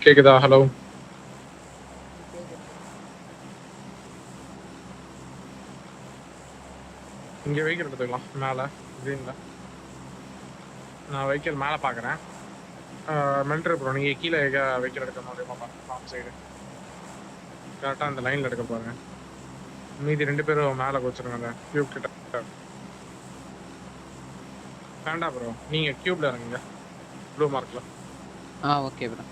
கேக்குதா? ஹலோ. கேக்குது ப்ரோ. இங்க வெஹிக்கிள் எடுத்துக்கலாம் மேல கிரீன்ல. நான் வெஹிக்கிள் மேல பாக்குறேன். மென்டர் ப்ரோ நீங்க கீழே வெஹிக்கிள் எடுக்க முடியுமா பாருங்க. ஃபார்ம் சைடு கரெக்டா அந்த லைன்ல எடுக்க பாருங்க. மீதி 2 பேரும் மேல வச்சிருங்க அந்த கியூப் கிட்ட. வேண்டாம் ப்ரோ, நீங்க கியூப்ல இறங்குங்க ப்ளூ மார்க்ல. Okay bro.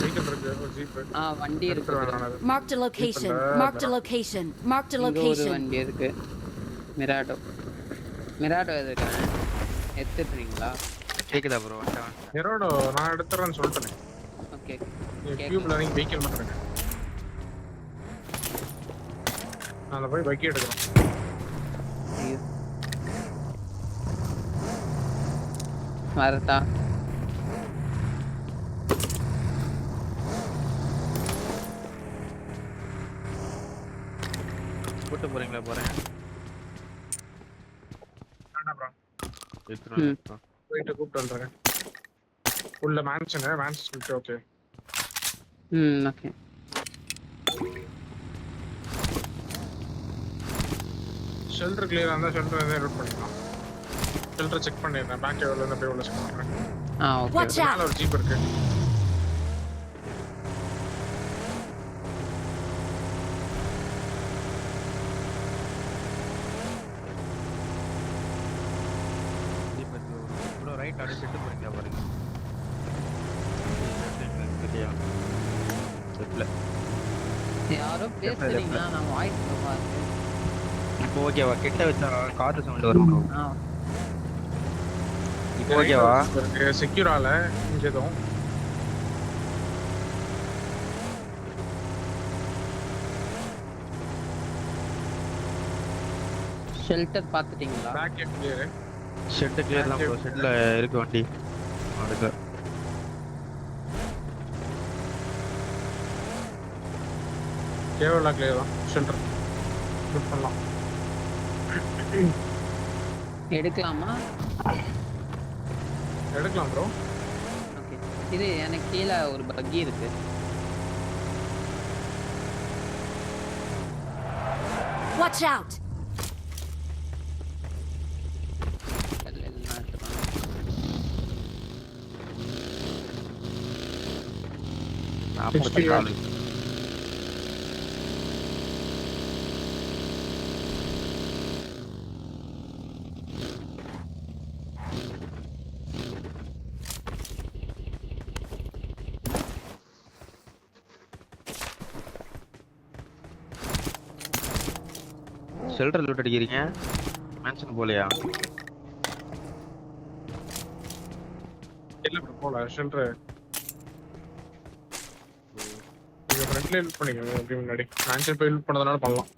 வெஹிக்கிள் இருக்கு, ஒரு ஜீப் வண்டி இருக்கு bro. Marked a location. Marked a location. Marked a இங்க ஒரு location. வண்டி இருக்கு. மிராடோ. மிராடோ எதுக்கான எடுத்துறீங்களா? கேக்குதா ப்ரோ? நெரோடோ நான் எடுத்துறேன்னு சொல்லிட்டேன். ஓகே. கியூப்ல இறங்கி வெஹிக்கிள் மட்டும் எடுங்க. நான் போய் பைக் எடுக்கிறேன். வரட்டா? கூட்டு போறீங்களா? போறேன். வேண்டாம் ப்ரோ. எடுத்துறேன். போயிட்டு கூப்பிட்டு வந்துடுறேன். உள்ள mansion split. Okay. Okay. Shelter கிளியரா இருந்தா ஷெல்டர் ரூட் பண்ணிக்கலாம். ஷெல்டர் செக் பண்ணிடுறேன். பேங்க் எவ்வளோ இருந்து போய் உள்ள செக் பண்ணுறேன். ஓகே. Watch out. மேலே ஒரு ஜீப் இருக்கு. ப்ரோ ரைட் அப்படியே செட்டு போறீங்களா பாருங்க. லெஃப்ட்ல யாரோ பேசுறீங்களா? நான் வாய்ஸ் ரொம்ப இருக்கு. இப்போ ஓகேவா? கிட்ட வச்சா காத்து சவுண்ட் வரும் ப்ரோ. இப்போ ஓகேவா? செக்யூரால இங்க எதுவும் ஷெல்டர் பாத்துட்டீங்களா? Back clear. ஷெட் கிளியர் தான் ப்ரோ. ஷெட்ல இருக்கு வண்டி. அடுத்து கேவலா கிளியர் தான். ஷெல்டர் புக் பண்ணலாம். எடுக்கலாமா? எடுக்கலாம் ப்ரோ. ஓகே. இது எனக்கு கீழே ஒரு பக்கி இருக்கு. Watch out. காலு ஷெல்டர் லூட் அடிக்கிறீங்க. மேன்ஷன் போலையா? இல்ல ப்ரோ போல ஷெல்டர் நீங்க ஃப்ரண்ட்ல லூட் பண்ணிக்கோங்க. அப்படி முன்னாடி மேன்ஷன் போய் லூட் பண்ணதுனால பண்ணலாம்.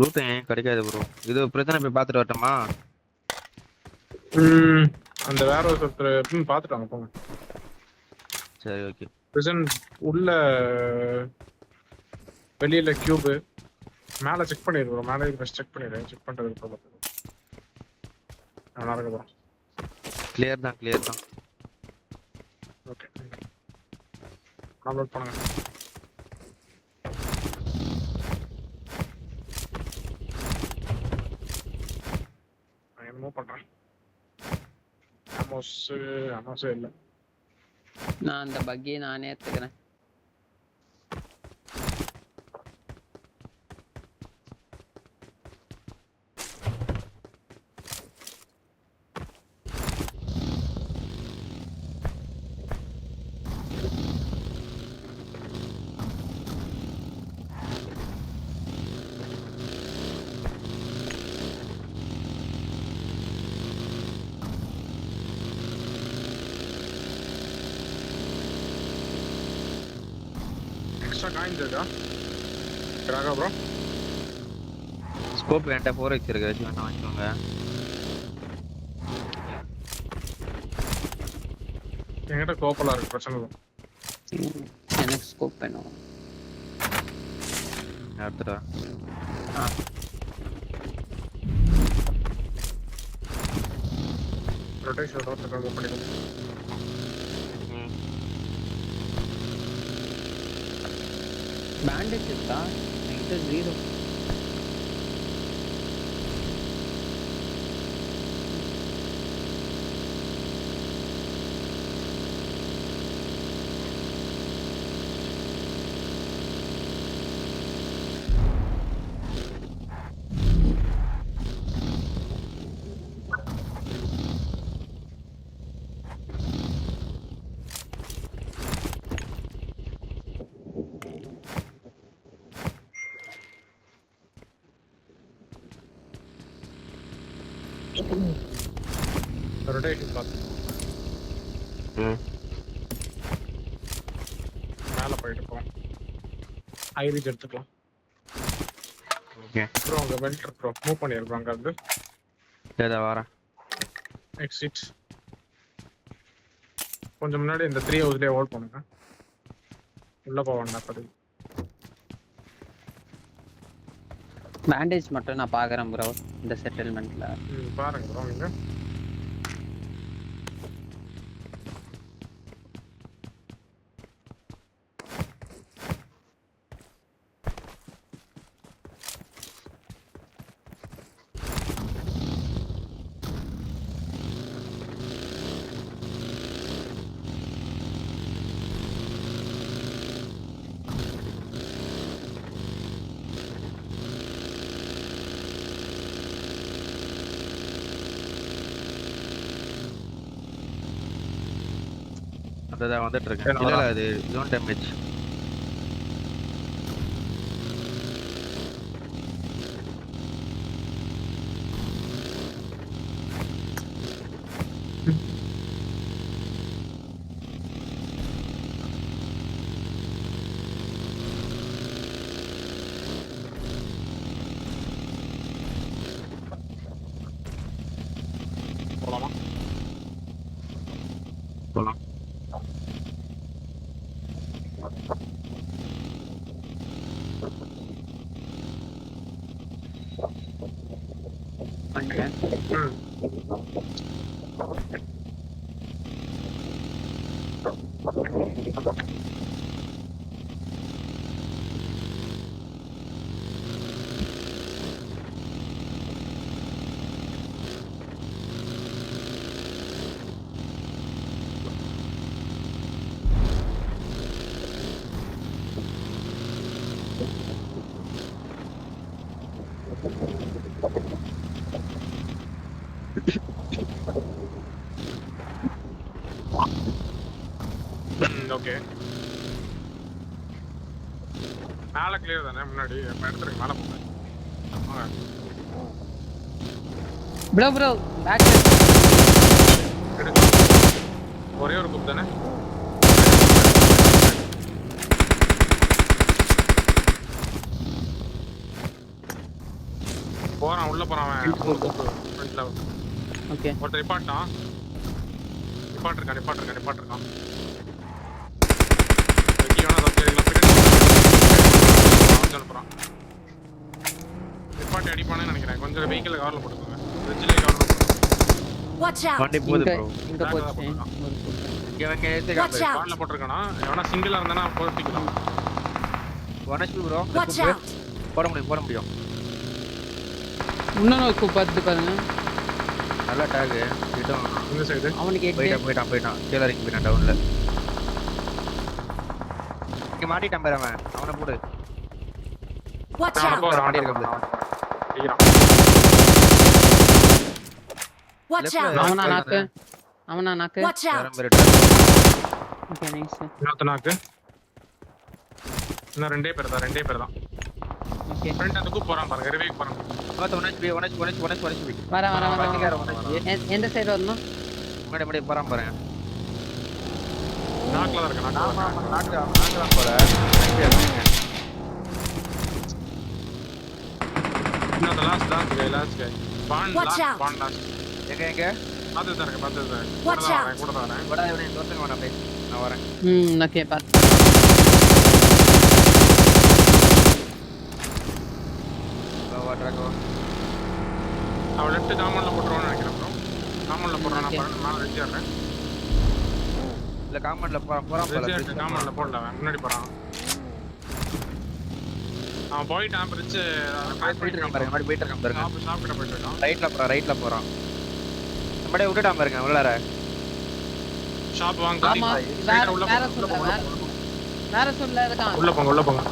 லூட் ஏன் கிடைக்காது ப்ரோ? இது பிரச்சனை போய் பார்த்துட்டு வரட்டுமா? அந்த வேற ஒருத்தர் பார்த்துட்டு வாங்க போங்க. சரி ஓகே. பிரிசன் உள்ள வெளியில கியூப் மேல செக் பண்ணிடுறோம். மேல ஃபர்ஸ்ட் செக் பண்ணிடுறேன். செக் பண்றதுக்கு போல நல்லா இருக்கு ப்ரோ. கிளியர் தான். ஓகே டவுன்லோட் பண்ணுங்க. நான் என்னமோ பண்றேன். அமோஸ் இல்ல. நான் அந்த பக்கியை நானே எடுத்துக்கிறேன். எக்ஸ்ட்ரா காயின்ஸ் இருக்கா ராகா ப்ரோ? ஸ்கோப் என்கிட்ட 4x இருக்கு, வச்சு வேணா வாங்கிக்கோங்க. என்கிட்ட கோப்பலா இருக்கு, பிரச்சனை இல்லை. எனக்கு ஸ்கோப் வேணும். எடுத்துடா. ரொட்டேஷன் ரோட்டை மூவ் பண்ணிக்கணும். பேண்டேஜ் இருக்கா? என்கிட்ட 0. ரொட்டேஷன் பார்த்து மேலே போயிட்டு போவோம். ஐரிஜ் எடுத்துக்கலாம். ஓகே ப்ரோ அங்கே வெல்டர் ப்ரோ மூவ் பண்ணியிருக்கோம். அங்கே வந்து ஏதா வரேன். எக்ஸிட் கொஞ்சம் முன்னாடி இந்த 3 ஹவுஸ்லேயே ஹோல்ட் பண்ணுங்க. உள்ளே போவாங்க அப்படி. பேண்டேஜ் மட்டும் நான் பார்க்குறேன் ப்ரோ இந்த செட்டில்மெண்ட்டில். பாருங்க ப்ரோ நீங்கள். அதான் வந்துட்டு இருக்கேன். இல்ல இல்ல அது ஜோன் டேமேஜ். போகலாமா? போலாம். ஓகே மேலே கிளியர் தானே முன்னாடி எடுத்துருக்கு. மேலே போங்க. ப்ரோ ப்ரோ பேக் எடுக்கலாம். ஒரே ஒரு குப் தானே. போறான் உள்ள போறான் அவன். ஃப்ரண்ட்ல ஓகே ஒருத்தர் நிப்பாட்டான். நிப்பாட்டிருக்கான். அனுப்புறான். நிப்பாட்டி அடிப்பானு நினைக்கிறேன். கொஞ்சம் வெஹிக்கிள் கவர்ல போட்டுக்கோங்க. பிரிட்ஜ்லயே கவர்ல போட்டுக்கோங்க. Watch out! வண்டி போகுது ப்ரோ. இங்க போச்சு. இங்க ஏத்து Watch out! கவர்ல போட்டுருக்கானா? எவனா சிங்கிளா இருந்தானா போட்டுக்கலாம். வனஸ்பி ப்ரோ. Watch out! போட முடியும். இன்னொரு பார்த்து பாருங்க. நல்ல டாக். கிட்ட இந்த சைடு அவனுக்கு போயிட்டான். கீழ இறங்கி போயிட்டான் டவுன்ல. இங்க மாட்டிட்டான் பாரு அவன். அவனை போடு. Watch அவன் out! போறான். மாட்டி இருக்கான். அடிக்கிறான். Watch out! அவனா நாக்கு. Watch out! Okay nice. இன்னொரு நாக்கு. இன்னும் ரெண்டே பேர் தான். ஓகே ஃப்ரண்ட் அந்த குப் போறான் பாருங்க. ரிவேக் போறான். வனஸ்பி. வர எந்த சைடு வரணும்? முன்னாடி போறான் பாருங்க. நாக்கில் தான் இருக்கேன் ஆமா நாக்கில் ஆமா நாக்கு தான் போல இன்னும் லாஸ்ட் கை பான் Watch out. லாஸ்ட் எங்க எங்க பார்த்துட்டு தான் இருக்கேன் Watch out. கூட தான் வரேன் கூட இவனை தோத்துங்க வேணாம் அப்படியே நான் வரேன் ஓகே பாத்து வாட்ராக்கோ அவன் லெஃப்ட் காமௌண்ட்ல போட்டுருவான்னு நினைக்கிறேன் ப்ரோ காமௌண்ட்ல போடுறான் நான் பாருங்க மேலே வச்சிடுறேன் இல்ல காமெண்ட்ல போறான் போல காமௌண்ட்ல போடல அவன் முன்னாடி போறான் அவன் போயிட்டான் பிரிச்சு போயிட்டு இருக்கான் பாருங்க மாதிரி போயிட்டு இருக்கான் பாருங்க சாப்பிட போயிட்டு இருக்கான் ரைட்ல போறான் நம்மளே விட்டுட்டான் பாருங்க உள்ளார ஷாப் வாங்க ஆமா straight ஆ உள்ள வேற போங்க, சொல்ல வேற சொல்ல இருக்கான் உள்ள போங்க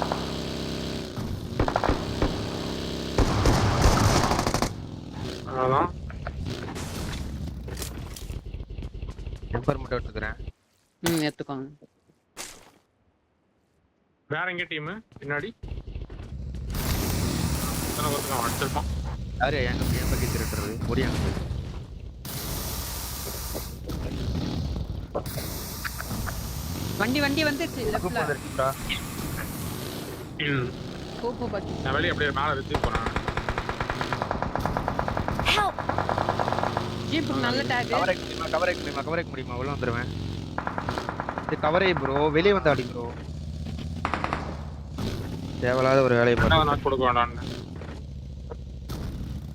அதான் நம்பர் மட்டும் எடுத்துக்கிறேன் எடுத்துக்கோங்க வேற எங்க டீம் பின்னாடி ஒருத்தன் அடிச்சிருப்பான் யாரு எங்க பக்கி திருட்டுறது ஓடியாங்க வண்டி வந்துருச்சு லெஃப்ட்ல இருக்குடா கோப்பு பத்தி நான் வெளியே அப்படியே மேலே வச்சு போறேன் Help! ஜீப் நல்ல டாக் கவரேக் முடியுமா உள்ள வந்துருவேன் இது கவரே ப்ரோ வெளியே வந்து ஆடி ப்ரோ தேவையில்லாத ஒரு வேலையை பார்த்து நான் கொடுக்க வேண்டாம்னு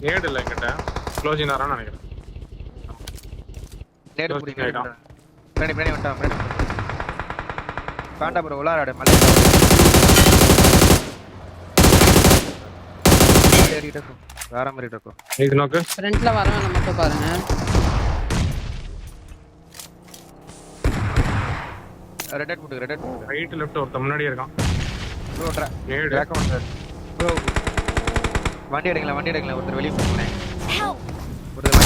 நேடு இல்லை என்கிட்ட க்ளோசிங் ஆறான்னு நினைக்கிறேன் நேடு Closing பிடிங்க ஆயிட்டான். பின்னாடி வந்துட்டான் காண்டா ப்ரோ உள்ளாராடு மலை ஏறிட்டு இருக்கும் வேற மாதிரி இருக்கும் இது நோக்கு ஃப்ரண்ட்ல வரவன மட்டும் பாருங்க ரெட் போட்டு ரைட் லெஃப்ட் ஒருத்த முன்னாடியே இருக்கான் ப்ரோ நேடு பேக் வந்து ப்ரோ வண்டி எடுங்களா ஒருத்தர் வெளியே போனேன் Help! ஒருத்தர்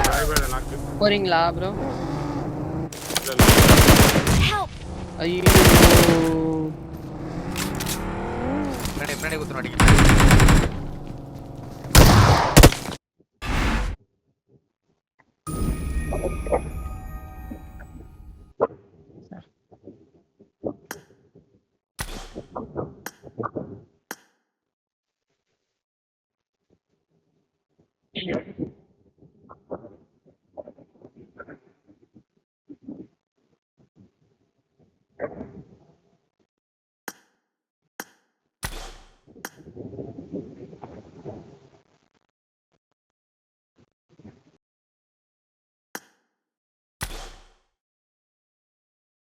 டிரைவர் நாக்கு போறீங்களா ப்ரோ Help! ஐயோ பின்னாடி குத்துறோம் அடிக்க